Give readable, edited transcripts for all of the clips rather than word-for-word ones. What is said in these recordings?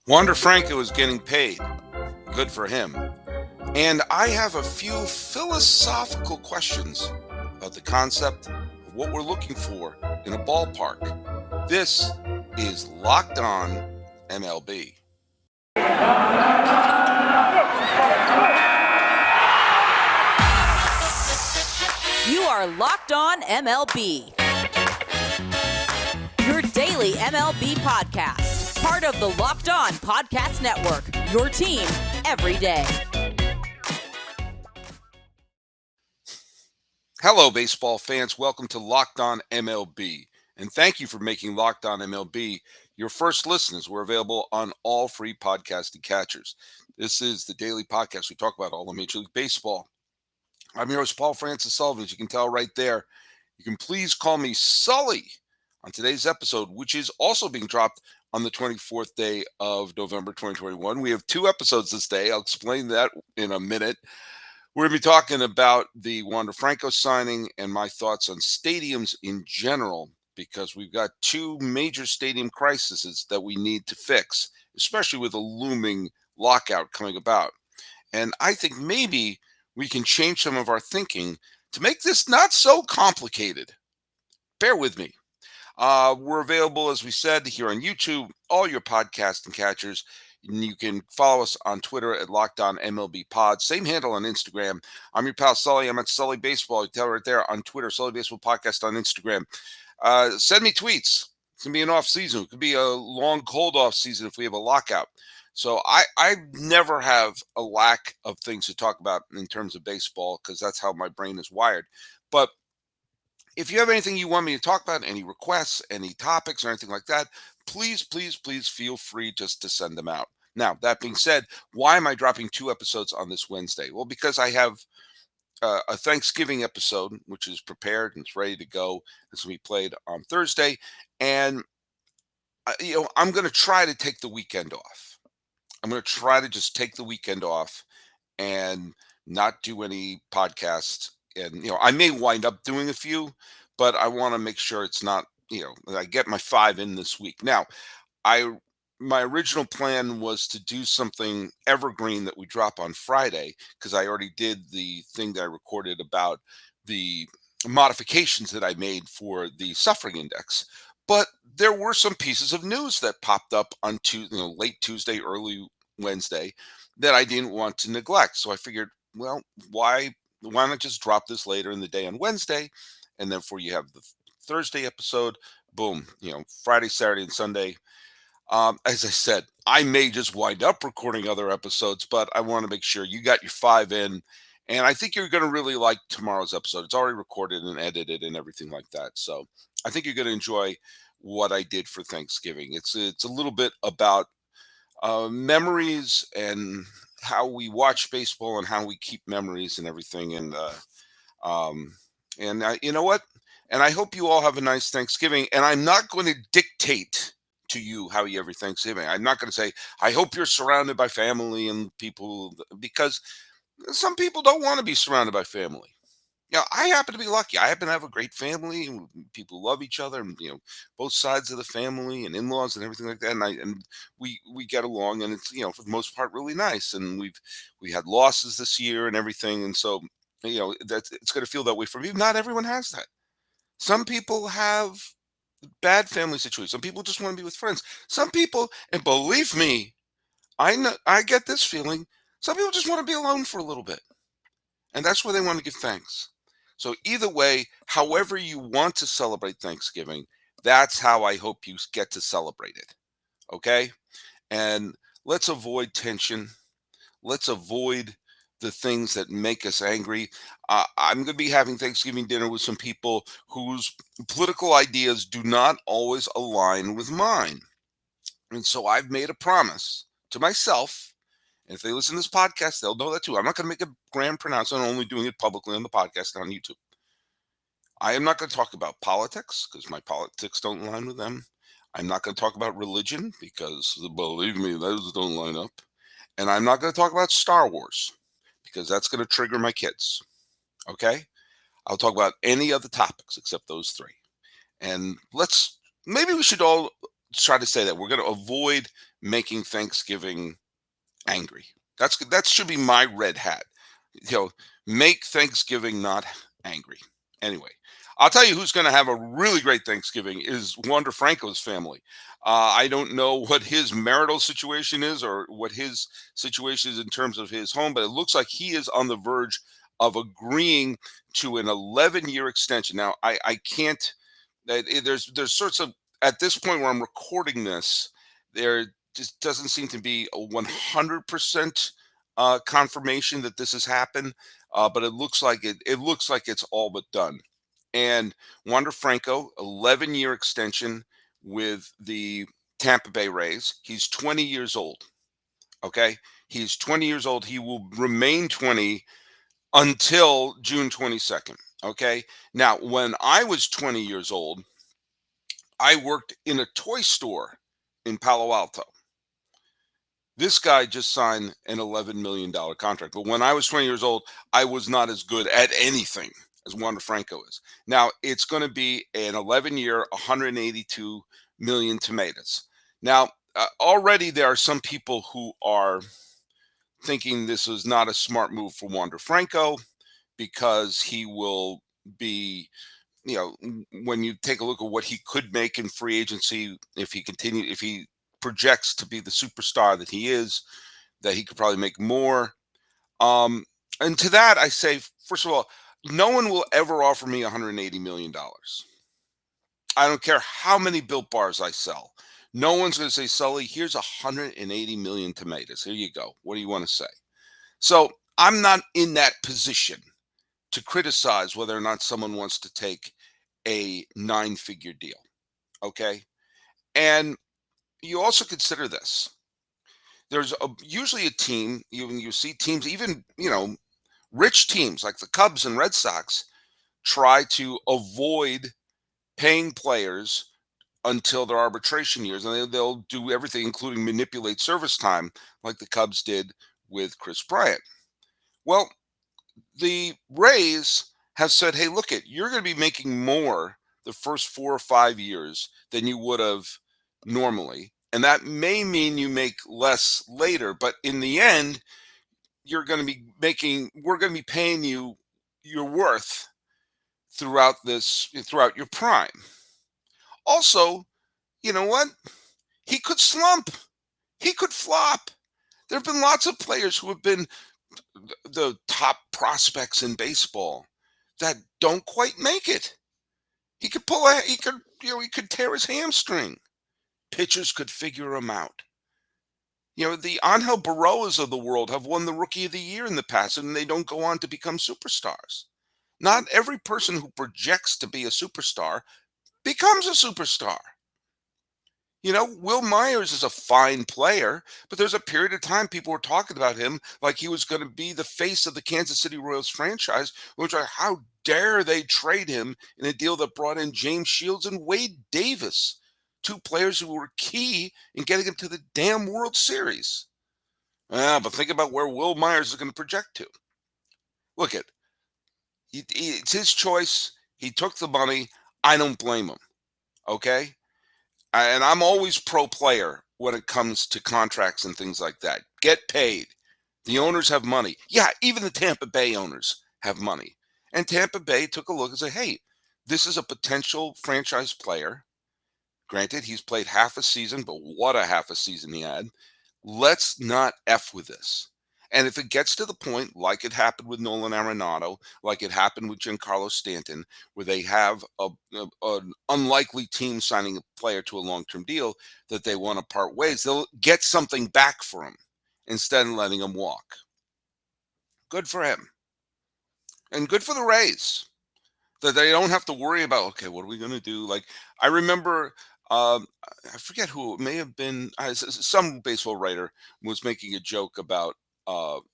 Wander Franco is getting paid. Good for him. And I have a few philosophical questions about the concept of what we're looking for in a ballpark. This is Locked On MLB. You are Locked On MLB. Your daily MLB podcast. Part of the Locked On Podcast Network. Your team every day. Hello, baseball fans. Welcome to Locked On MLB. And thank you for making Locked On MLB your first listens. We're available on all free podcasting catchers. This is the daily podcast. We talk about all of Major League Baseball. I'm your host, Paul Francis Sullivan. As you can tell right there, you can please call me Sully on today's episode, which is also being dropped on the 24th day of November 2021. We have two episodes this day. I'll explain that in a minute. We're going to be talking about the Wander Franco signing and my thoughts on stadiums in general, because we've got two major stadium crises that we need to fix, especially with a looming lockout coming about. And I think maybe we can change some of our thinking to make this not so complicated. Bear with me. We're available, as we said, here on YouTube, all your podcast and catchers. And you can follow us on Twitter at Locked On MLB Pod. Same handle on Instagram. I'm your pal Sully. I'm at Sully Baseball. You can tell right there on Twitter, Sully Baseball Podcast on Instagram. Send me tweets. It's going to be an off season. It could be a long, cold off season if we have a lockout. So I never have a lack of things to talk about in terms of baseball, because that's how my brain is wired. But if you have anything you want me to talk about, any requests, any topics or anything like that, please feel free just to send them out. Now, that being said, why am I dropping two episodes on this Wednesday? Well, because I have a Thanksgiving episode, which is prepared and it's ready to go. This will be played on Thursday. And, I'm going to try to take the weekend off. I'm going to try to just take the weekend off and not do any podcasts. And, I may wind up doing a few, but I want to make sure it's not, I get my 5 in this week. Now, my original plan was to do something evergreen that we drop on Friday, because I already did the thing that I recorded about the modifications that I made for the suffering index. But there were some pieces of news that popped up on late Tuesday, early Wednesday, that I didn't want to neglect. So I figured, well, why not just drop this later in the day on Wednesday, and therefore you have the Thursday episode, boom, Friday, Saturday, and Sunday. As I said, I may just wind up recording other episodes, but I want to make sure you got your 5 in. And I think you're going to really like tomorrow's episode. It's already recorded and edited and everything like that. So I think you're going to enjoy what I did for Thanksgiving. It's a little bit about memories and how we watch baseball and how we keep memories and everything. And you know what? And I hope you all have a nice Thanksgiving. And I'm not going to dictate to you how you have your Thanksgiving. I'm not going to say, I hope you're surrounded by family and people, because some people don't want to be surrounded by family. I happen to be lucky. I happen to have a great family, and people love each other, and both sides of the family and in-laws and everything like that. And we get along, and it's for the most part really nice. And we had losses this year and everything, and so that it's going to feel that way for me. Not everyone has that. Some people have bad family situations. Some people just want to be with friends. Some people, and believe me, I get this feeling. Some people just want to be alone for a little bit, and that's where they want to give thanks. So either way, however you want to celebrate Thanksgiving, that's how I hope you get to celebrate it. Okay? And let's avoid tension. Let's avoid the things that make us angry. I'm going to be having Thanksgiving dinner with some people whose political ideas do not always align with mine. And so I've made a promise to myself. And if they listen to this podcast, they'll know that too. I'm not going to make a grand pronouncement. I'm only doing it publicly on the podcast and on YouTube. I am not going to talk about politics, because my politics don't align with them. I'm not going to talk about religion, because believe me, those don't line up. And I'm not going to talk about Star Wars, because that's going to trigger my kids. Okay? I'll talk about any other topics except those three. And maybe we should all try to say that we're going to avoid making Thanksgiving angry. That should be my red hat. You know, make Thanksgiving not angry. Anyway, I'll tell you who's going to have a really great Thanksgiving is Wander Franco's family. I don't know what his marital situation is or what his situation is in terms of his home, but it looks like he is on the verge of agreeing to an 11-year extension. Now, I can't. There's sorts of at this point where I'm recording this, there just doesn't seem to be a 100% confirmation that this has happened, but it looks like it's all but done. And Wander Franco, 11-year extension with the Tampa Bay Rays. He's 20 years old. Okay, he's 20 years old. He will remain 20 until June 22nd. Okay, now when I was 20 years old, I worked in a toy store in Palo Alto. This guy just signed an $11 million contract. But when I was 20 years old, I was not as good at anything as Wander Franco is. Now, it's going to be an 11-year, 182 million tomatoes. Now, already there are some people who are thinking this is not a smart move for Wander Franco because he will be, when you take a look at what he could make in free agency if he projects to be the superstar that he is, that he could probably make more. And to that, I say, first of all, no one will ever offer me $180 million. I don't care how many Built Bars I sell. No one's going to say, Sully, here's 180 million tomatoes. Here you go. What do you want to say? So I'm not in that position to criticize whether or not someone wants to take a 9-figure deal. Okay. And you also consider this. There's usually a team, you see teams, even, rich teams like the Cubs and Red Sox try to avoid paying players until their arbitration years. And they'll do everything, including manipulate service time, like the Cubs did with Chris Bryant. Well, the Rays have said, hey, look you're going to be making more the first 4 or 5 years than you would have normally. And that may mean you make less later, but in the end, we're going to be paying you your worth throughout your prime. Also, you know what? He could slump. He could flop. There have been lots of players who have been the top prospects in baseball that don't quite make it. He could tear his hamstring. Pitchers could figure him out. The Angel Baroas of the world have won the Rookie of the Year in the past, and they don't go on to become superstars. Not every person who projects to be a superstar becomes a superstar. Will Myers is a fine player, but there's a period of time people were talking about him like he was going to be the face of the Kansas City Royals franchise, which are how dare they trade him in a deal that brought in James Shields and Wade Davis, 2 players who were key in getting him to the damn World Series. But think about where Will Myers is going to project to. Look it's his choice. He took the money. I don't blame him. Okay? And I'm always pro player when it comes to contracts and things like that. Get paid. The owners have money. Yeah, even the Tampa Bay owners have money. And Tampa Bay took a look and said, hey, this is a potential franchise player. Granted, he's played half a season, but what a half a season he had. Let's not F with this. And if it gets to the point, like it happened with Nolan Arenado, like it happened with Giancarlo Stanton, where they have an unlikely team signing a player to a long-term deal that they want to part ways, they'll get something back for him instead of letting him walk. Good for him. And good for the Rays that they don't have to worry about, okay, what are we going to do? Like, I remember, I forget who, it may have been, some baseball writer was making a joke about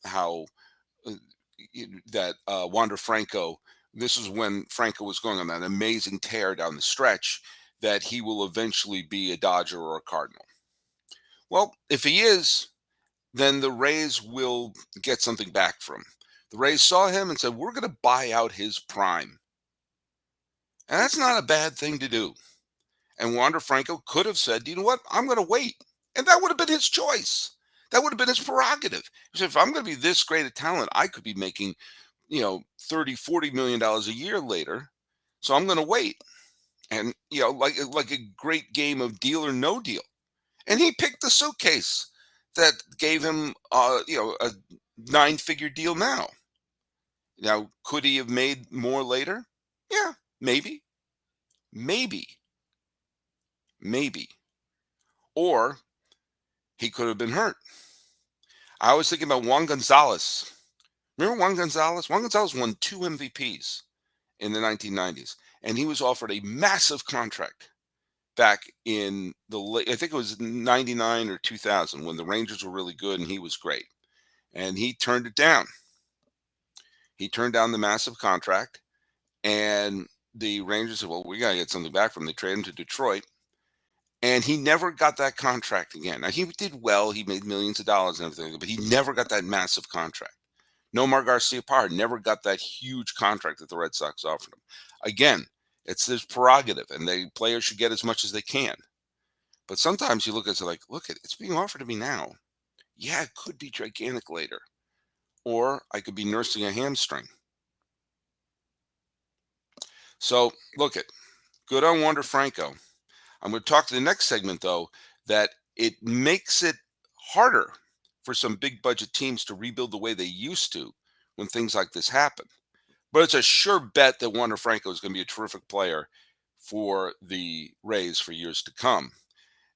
how that Wander Franco, this is when Franco was going on that amazing tear down the stretch, that he will eventually be a Dodger or a Cardinal. Well, if he is, then the Rays will get something back from him. The Rays saw him and said, we're going to buy out his prime. And that's not a bad thing to do. And Wander Franco could have said, you know what, I'm going to wait. And that would have been his choice. That would have been his prerogative. He said, if I'm going to be this great a talent, I could be making, 30, $40 million a year later. So I'm going to wait. And, like a great game of deal or no deal. And he picked the suitcase that gave him, a 9-figure deal now. Now, could he have made more later? Yeah, maybe, maybe, maybe. Or he could have been hurt. I was thinking about Juan Gonzalez. Remember Juan Gonzalez? Juan Gonzalez won 2 MVPs in the 1990s, and he was offered a massive contract back in the late, I think it was 99 or 2000 when the Rangers were really good and he was great. And he turned it down. He turned down the massive contract, and the Rangers said, well, we got to get something back from him. They traded him to Detroit, and he never got that contract again. Now, he did well. He made millions of dollars and everything, but he never got that massive contract. Nomar Garciaparra never got that huge contract that the Red Sox offered him. Again, it's his prerogative, and the players should get as much as they can. But sometimes you look at it like, look, it's being offered to me now. Yeah, it could be gigantic later. Or I could be nursing a hamstring. So, look at good on Wander Franco. I'm going to talk to the next segment, though, that it makes it harder for some big budget teams to rebuild the way they used to when things like this happen. But it's a sure bet that Wander Franco is going to be a terrific player for the Rays for years to come.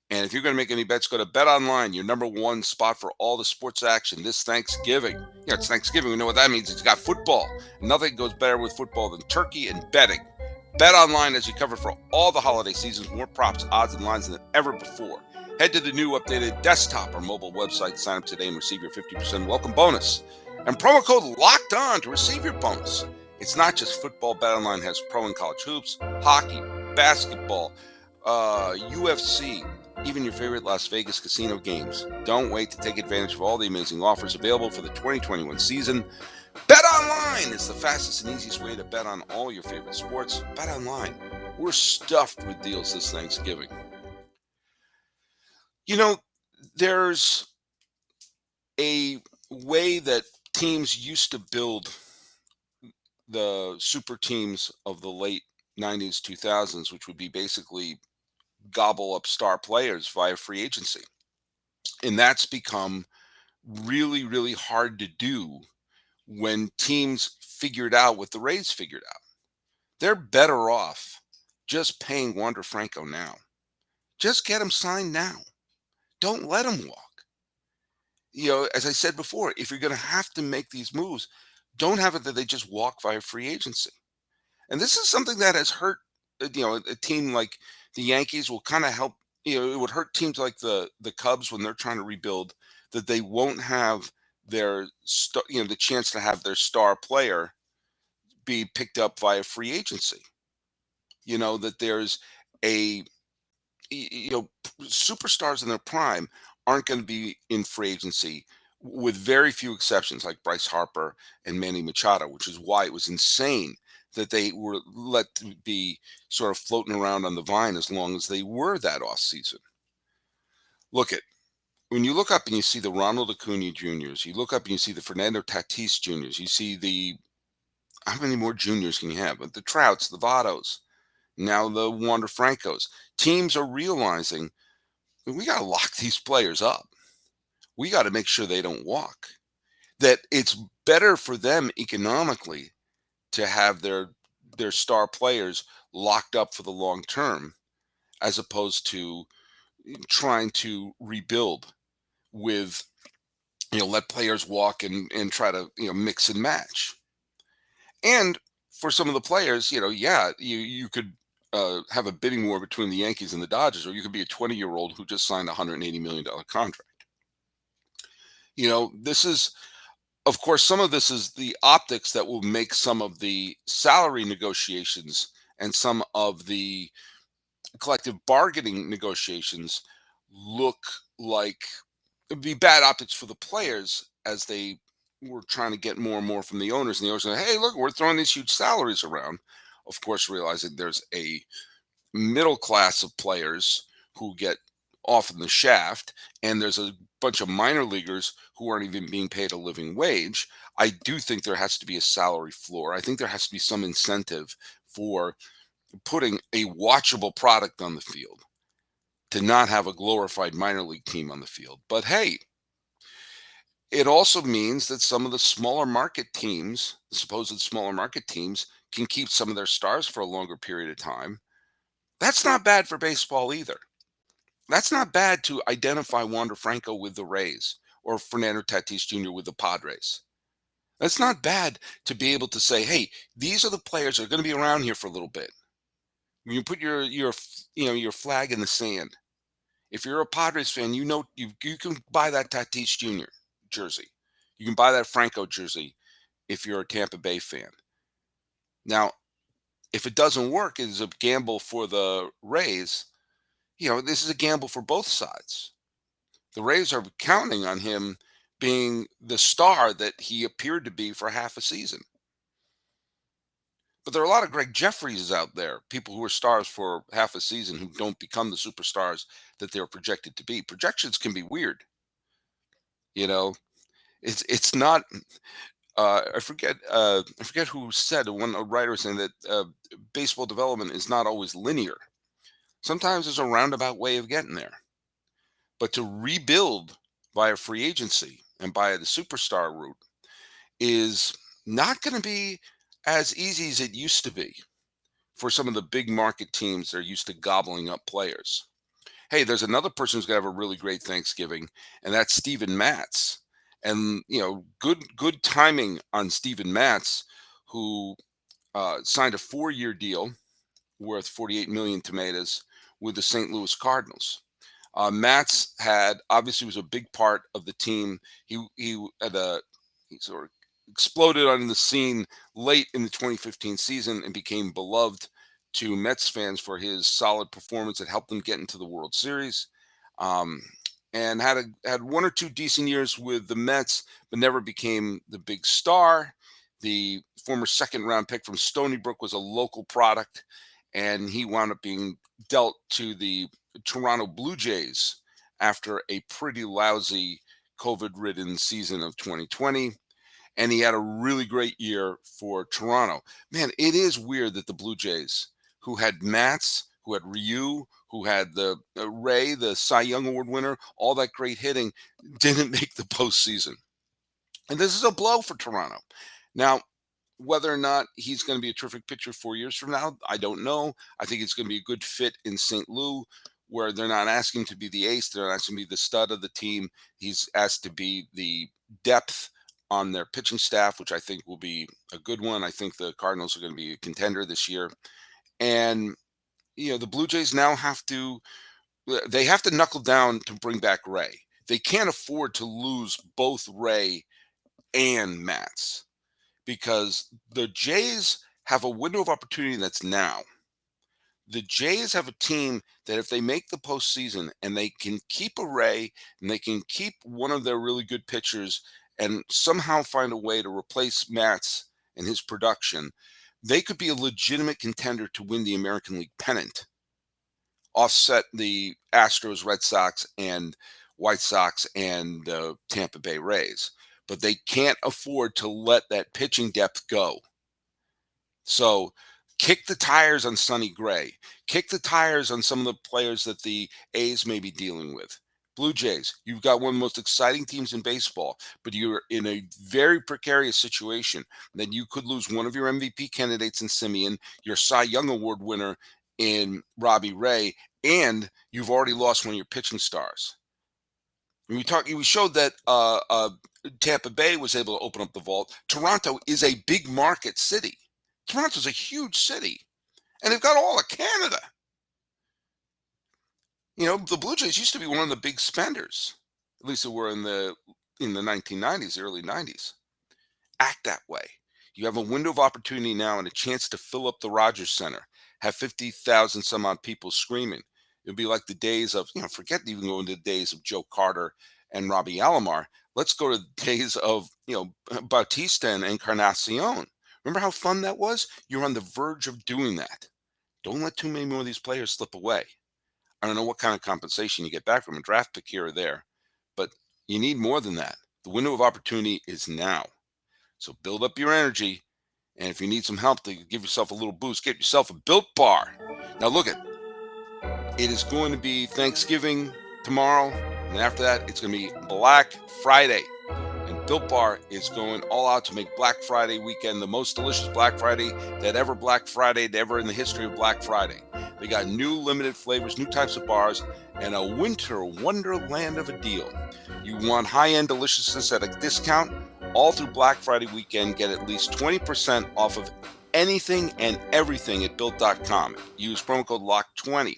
And if you're going to make any bets, go to BetOnline, your number one spot for all the sports action this Thanksgiving. Yeah, it's Thanksgiving. We know what that means. It's got football. Nothing goes better with football than turkey and betting. BetOnline has you covered for all the holiday seasons, more props, odds, and lines than ever before. Head to the new updated desktop or mobile website, sign up today, and receive your 50% welcome bonus. And promo code LOCKED ON to receive your bonus. It's not just football. BetOnline has pro and college hoops, hockey, basketball, UFC, even your favorite Las Vegas casino games. Don't wait to take advantage of all the amazing offers available for the 2021 season. BetOnline is the fastest and easiest way to bet on all your favorite sports. BetOnline, we're stuffed with deals this Thanksgiving. There's a way that teams used to build the super teams of the late 90s, 2000s, which would be basically gobble up star players via free agency. And that's become really, really hard to do when teams figured out what the Rays figured out. They're better off just paying Wander Franco now. Just get him signed now. Don't let him walk. As I said before, if you're going to have to make these moves, don't have it that they just walk via free agency. And this is something that has hurt, a team like the Yankees will kind of help. It would hurt teams like the Cubs when they're trying to rebuild, that they won't have their, the chance to have their star player be picked up via free agency. That there's superstars in their prime aren't going to be in free agency, with very few exceptions, like Bryce Harper and Manny Machado, which is why it was insane that they were let to be sort of floating around on the vine as long as they were that off season. When you look up and you see the Ronald Acuna Juniors, you look up and you see the Fernando Tatis Juniors, you see how many more juniors can you have? The Trouts, the Vottos, now the Wander Francos. Teams are realizing we got to lock these players up. We got to make sure they don't walk. That it's better for them economically to have their star players locked up for the long term, as opposed to trying to rebuild with, let players walk and try to, mix and match. And for some of the players, you could have a bidding war between the Yankees and the Dodgers, or you could be a 20-year-old who just signed a $180 million contract. This is, of course, some of this is the optics that will make some of the salary negotiations and some of the collective bargaining negotiations look like it'd be bad optics for the players, as they were trying to get more and more from the owners. And the owners say, hey, look, we're throwing these huge salaries around. Of course, realizing there's a middle class of players who get off in the shaft, and there's a bunch of minor leaguers who aren't even being paid a living wage. I do think there has to be a salary floor. I think there has to be some incentive for putting a watchable product on the field, to not have a glorified minor league team on the field. But hey, it also means that some of the smaller market teams, the supposed smaller market teams, can keep some of their stars for a longer period of time. That's not bad for baseball either. That's not bad to identify Wander Franco with the Rays or Fernando Tatis Jr. with the Padres. That's not bad to be able to say, hey, these are the players that are going to be around here for a little bit. When you put your flag in the sand. If you're a Padres fan, you can buy that Tatis Jr. jersey. You can buy that Franco jersey if you're a Tampa Bay fan. Now, if it doesn't work, it's a gamble for the Rays. This is a gamble for both sides. The Rays are counting on him being the star that he appeared to be for half a season. But there are a lot of Greg Jeffries out there, people who are stars for half a season who don't become the superstars that they're projected to be. Projections can be weird. You know, it's not. I forget who said, a writer was saying that baseball development is not always linear. Sometimes there's a roundabout way of getting there. But to rebuild via free agency and via the superstar route is not going to be as easy as it used to be for some of the big market teams that are used to gobbling up players. Hey, there's another person who's going to have a really great Thanksgiving, and that's Steven Matz. And good timing on Steven Matz, who signed a 4-year deal worth 48 million tomatoes with the St. Louis Cardinals. Matz had obviously was a big part of the team. He sort of exploded on the scene late in the 2015 season and became beloved to Mets fans for his solid performance that helped them get into the World Series. Um, and had one or two decent years with the Mets, but never became the big star. The former second round pick from Stony Brook was a local product, and he wound up being dealt to the Toronto Blue Jays after a pretty lousy COVID-ridden season of 2020. And he had a really great year for Toronto. Man, it is weird that the Blue Jays, who had Matz, who had Ryu, who had the Ray, the Cy Young Award winner, all that great hitting, didn't make the postseason. And this is a blow for Toronto. Now, whether or not he's going to be a terrific pitcher 4 years from now, I don't know. I think it's going to be a good fit in St. Louis, where they're not asking him to be the ace. They're not asking him to be the stud of the team. He's asked to be the depth on their pitching staff, which I think will be a good one. I think the Cardinals are going to be a contender this year. And, the Blue Jays now have to knuckle down to bring back Ray. They can't afford to lose both Ray and Matz, because the Jays have a window of opportunity that's now. The Jays have a team that if they make the postseason and they can keep a Ray and they can keep one of their really good pitchers and somehow find a way to replace Matz and his production, they could be a legitimate contender to win the American League pennant, offset the Astros, Red Sox, and White Sox and Tampa Bay Rays. But they can't afford to let that pitching depth go. So kick the tires on Sonny Gray. Kick the tires on some of the players that the A's may be dealing with. Blue Jays, you've got one of the most exciting teams in baseball, but you're in a very precarious situation. Then you could lose one of your MVP candidates in Simeon, your Cy Young Award winner in Robbie Ray, and you've already lost one of your pitching stars. We showed that Tampa Bay was able to open up the vault. Toronto is a big market city. Toronto's a huge city, and they've got all of Canada. The Blue Jays used to be one of the big spenders. At least they were in the 1990s, early 90s. Act that way. You have a window of opportunity now and a chance to fill up the Rogers Center. Have 50,000 some odd people screaming. It'd be like the days of, forget even going to the days of Joe Carter and Robbie Alomar. Let's go to the days of, Bautista and Encarnacion. Remember how fun that was? You're on the verge of doing that. Don't let too many more of these players slip away. I don't know what kind of compensation you get back from a draft pick here or there, but you need more than that. The window of opportunity is now. So build up your energy. And if you need some help to give yourself a little boost, get yourself a Built Bar. Now, look at it is going to be Thanksgiving tomorrow. And after that, it's going to be Black Friday. And Built Bar is going all out to make Black Friday weekend the most delicious Black Friday Black Friday ever in the history of Black Friday. They got new limited flavors, new types of bars, and a winter wonderland of a deal. You want high-end deliciousness at a discount? All through Black Friday weekend, get at least 20% off of anything and everything at Built.com. Use promo code LOCK20.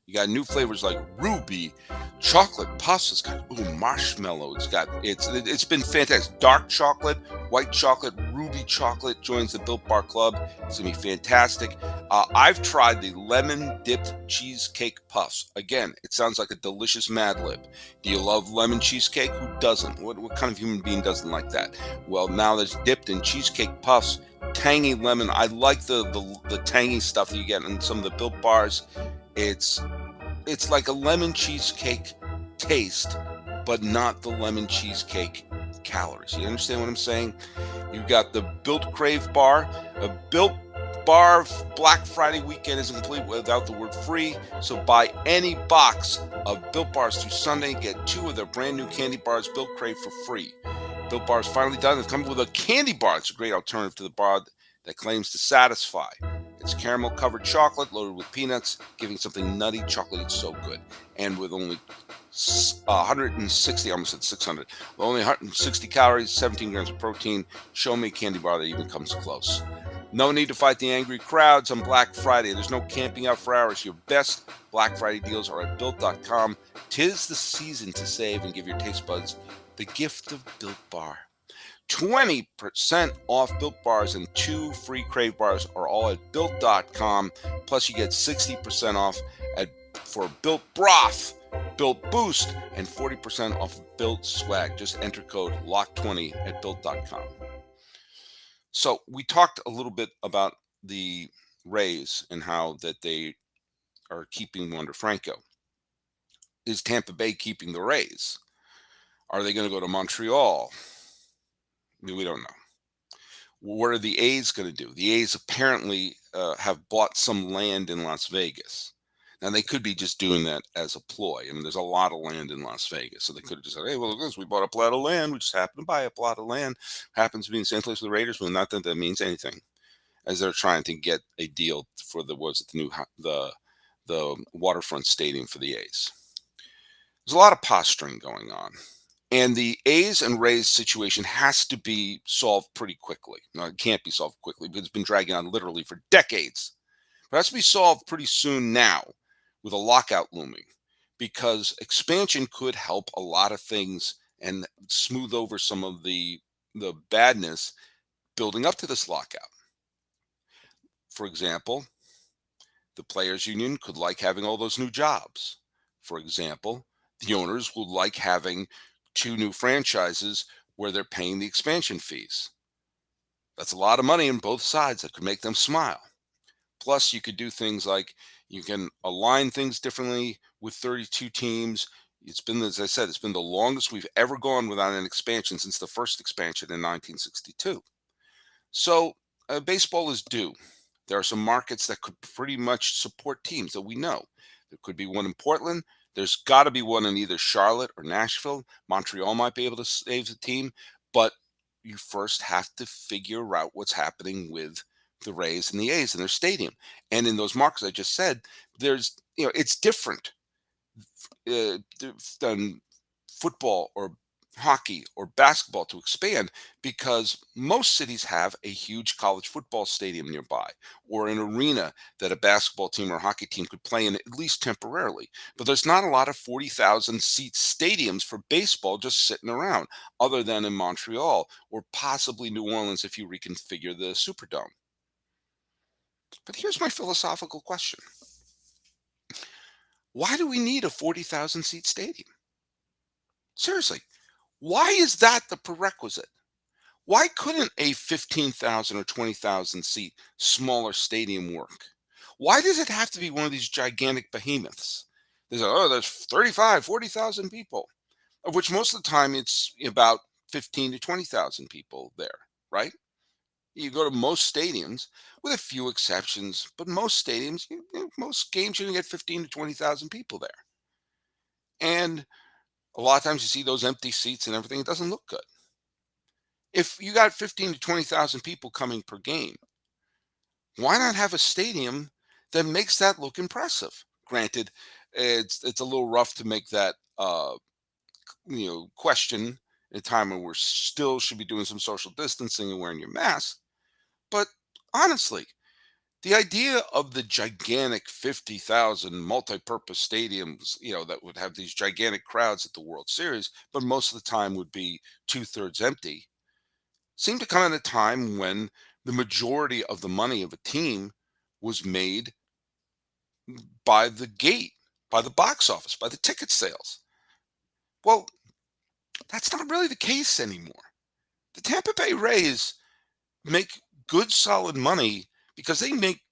You got new flavors like ruby, chocolate puffs. It's got marshmallow. It's been fantastic. Dark chocolate, white chocolate, ruby chocolate joins the Built Bar Club. It's gonna be fantastic. I've tried the lemon dipped cheesecake puffs. Again, it sounds like a delicious Mad Lib. Do you love lemon cheesecake? Who doesn't? What kind of human being doesn't like that? Well, now that's dipped in cheesecake puffs. Tangy lemon. I like the tangy stuff that you get in some of the Built Bars. It's like a lemon cheesecake taste, but not the lemon cheesecake calories. You understand what I'm saying? You've got the Built Crave Bar. A Built Bar Black Friday weekend isn't complete without the word free. So buy any box of Built Bars through Sunday. Get 2 of their brand new candy bars, Built Crave, for free. Built Bar is finally done. It's coming with a candy bar. It's a great alternative to the bar that claims to satisfy. It's caramel covered chocolate loaded with peanuts, giving something nutty chocolate. It's so good. And with only 160, I almost said 600, with only 160 calories, 17 grams of protein. Show me a candy bar that even comes close. No need to fight the angry crowds on Black Friday. There's no camping out for hours. Your best Black Friday deals are at Built.com. 'Tis the season to save and give your taste buds the gift of Built Bar. 20% off Built Bars and 2 free Crave Bars are all at Built.com. Plus, you get 60% off for Built Broth, Built Boost, and 40% off Built Swag. Just enter code LOCK20 at Built.com. So we talked a little bit about the Rays and how that they are keeping Wander Franco. Is Tampa Bay keeping the Rays? Are they going to go to Montreal? We don't know. What are the A's going to do? The A's apparently have bought some land in Las Vegas. Now, they could be just doing that as a ploy. I mean, there's a lot of land in Las Vegas. So they could have just said, hey, well, look at this. We bought a plot of land. We just happened to buy a plot of land. Happens to be in St. Louis with the Raiders. Well, not that that means anything. As they're trying to get a deal for the waterfront stadium for the A's. There's a lot of posturing going on. And the A's and Rays situation has to be solved pretty quickly. No, it can't be solved quickly because it's been dragging on literally for decades. But it has to be solved pretty soon now with a lockout looming, because expansion could help a lot of things and smooth over some of the badness building up to this lockout. For example, the players union could like having all those new jobs. For example, the owners would like having 2 new franchises where they're paying the expansion fees. That's a lot of money on both sides that could make them smile. Plus, you could do things like you can align things differently with 32 teams. It's been, as I said, it's been the longest we've ever gone without an expansion since the first expansion in 1962. So baseball is due. There are some markets that could pretty much support teams that we know. There could be one in Portland. There's got to be one in either Charlotte or Nashville. Montreal might be able to save the team, but you first have to figure out what's happening with the Rays and the A's in their stadium. And in those markets I just said, it's different than football or hockey or basketball to expand, because most cities have a huge college football stadium nearby or an arena that a basketball team or hockey team could play in, at least temporarily. But there's not a lot of 40,000 seat stadiums for baseball just sitting around, other than in Montreal or possibly New Orleans if you reconfigure the Superdome. But here's my philosophical question. Why do we need a 40,000 seat stadium? Seriously. Why is that the prerequisite? Why couldn't a 15,000 or 20,000 seat smaller stadium work? Why does it have to be one of these gigantic behemoths? They say, oh, there's 35, 40,000 people, of which most of the time it's about 15 to 20,000 people there, right? You go to most stadiums, with a few exceptions, but most stadiums, most games, you're going to get 15 to 20,000 people there. And a lot of times you see those empty seats and everything, it doesn't look good. If you got 15 to 20,000 people coming per game, why not have a stadium that makes that look impressive? Granted, it's a little rough to make that question at a time when we're still should be doing some social distancing and wearing your mask. But honestly, the idea of the gigantic 50,000 multi-purpose stadiums, that would have these gigantic crowds at the World Series, but most of the time would be two-thirds empty, seemed to come at a time when the majority of the money of a team was made by the gate, by the box office, by the ticket sales. Well, that's not really the case anymore. The Tampa Bay Rays make good, solid money because they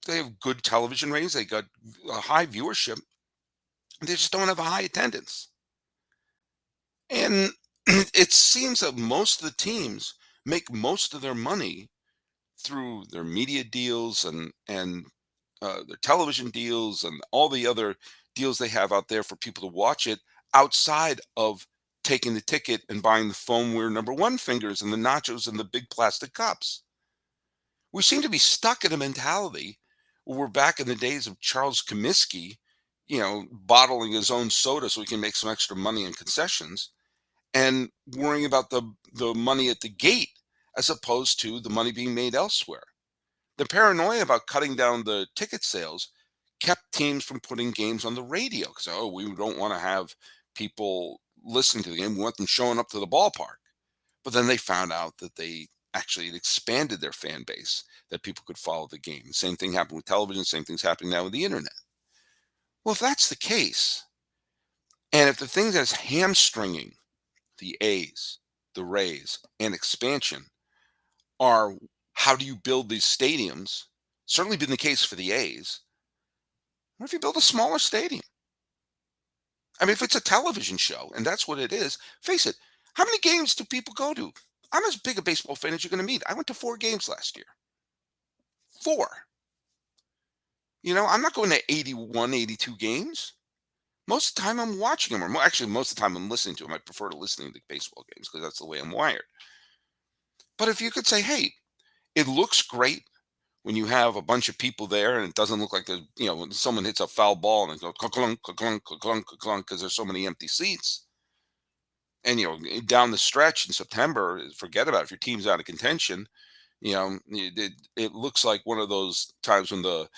have good television ratings. They got a high viewership. They just don't have a high attendance. And it seems that most of the teams make most of their money through their media deals and their television deals and all the other deals they have out there for people to watch it outside of taking the ticket and buying the foamware number one fingers and the nachos and the big plastic cups. We seem to be stuck in a mentality where we're back in the days of Charles Comiskey, bottling his own soda so he can make some extra money in concessions and worrying about the money at the gate as opposed to the money being made elsewhere. The paranoia about cutting down the ticket sales kept teams from putting games on the radio because, oh, we don't want to have people listening to the game. We want them showing up to the ballpark. But then they found out that they actually had expanded their fan base, that people could follow the game. The same thing happened with television. Same thing's happening now with the internet. Well, if that's the case, and if the thing that's hamstringing the A's, the Rays, and expansion are how do you build these stadiums? Certainly been the case for the A's. What if you build a smaller stadium? I mean, if it's a television show, and that's what it is, face it, how many games do people go to? I'm as big a baseball fan as you're going to meet. I went to 4 games last year. 4. I'm not going to 81, 82 games. Most of the time I'm watching them, or actually most of the time I'm listening to them. I prefer to listening to baseball games because that's the way I'm wired. But if you could say, hey, it looks great when you have a bunch of people there and it doesn't look like there's, when someone hits a foul ball and it goes clunk, clunk, clunk, clunk because there's so many empty seats. And, down the stretch in September, forget about it. If your team's out of contention, it looks like one of those times when the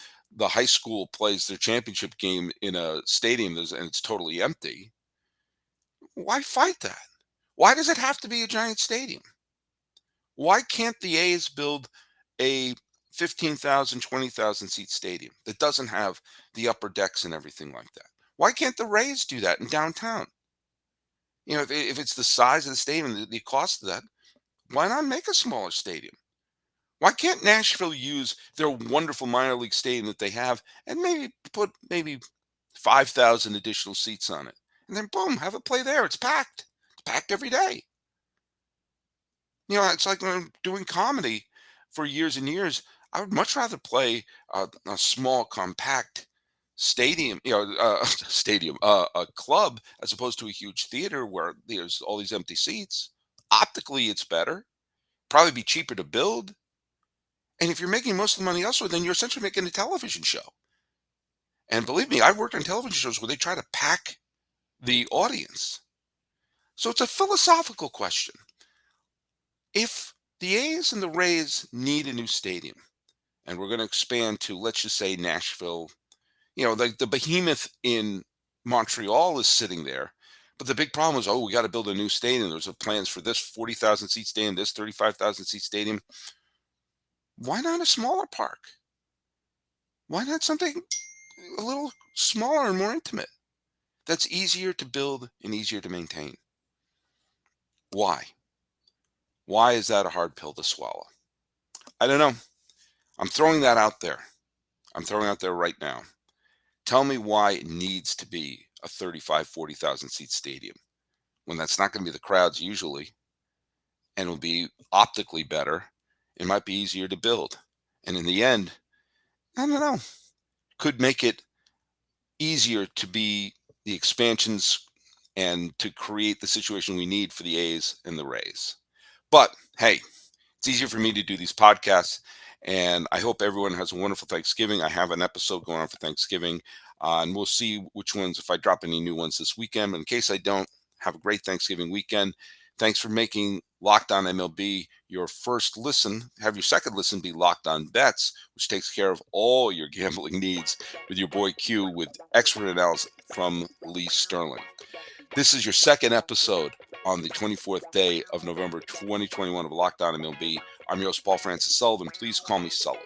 high school plays their championship game in a stadium and it's totally empty. Why fight that? Why does it have to be a giant stadium? Why can't the A's build a 15,000, 20,000 seat stadium that doesn't have the upper decks and everything like that? Why can't the Rays do that in downtown? If it's the size of the stadium and the cost of that, why not make a smaller stadium? Why can't Nashville use their wonderful minor league stadium that they have and maybe put 5,000 additional seats on it? And then boom, have it play there. It's packed. It's packed every day. It's like when I'm doing comedy for years and years. I would much rather play a small, compact stadium, a club, as opposed to a huge theater where there's all these empty seats. Optically, it's better. Probably be cheaper to build. And if you're making most of the money elsewhere, then you're essentially making a television show. And believe me, I've worked on television shows where they try to pack the audience. So it's a philosophical question. If the A's and the Rays need a new stadium, and we're going to expand to, let's just say, Nashville, the behemoth in Montreal is sitting there. But the big problem is, we got to build a new stadium. There's plans for this 40,000 seat stadium, this 35,000 seat stadium. Why not a smaller park? Why not something a little smaller and more intimate? That's easier to build and easier to maintain. Why? Why is that a hard pill to swallow? I don't know. I'm throwing that out there. I'm throwing out there right now. Tell me why it needs to be a 35, 40,000 seat stadium when that's not going to be the crowds usually, and it'll be optically better. It might be easier to build. And in the end, I don't know, could make it easier to be the expansions and to create the situation we need for the A's and the Rays. But hey, it's easier for me to do these podcasts, and I hope everyone has a wonderful Thanksgiving. I have an episode going on for Thanksgiving, and we'll see which ones, if I drop any new ones this weekend. But in case I don't, have a great Thanksgiving weekend. Thanks for making Locked On MLB your first listen. Have your second listen be Locked On Bets, which takes care of all your gambling needs with your boy Q with expert analysis from Lee Sterling. This is your second episode on the 24th day of November 2021 of Locked On MLB. I'm your host, Paul Francis Sullivan. Please call me Sully.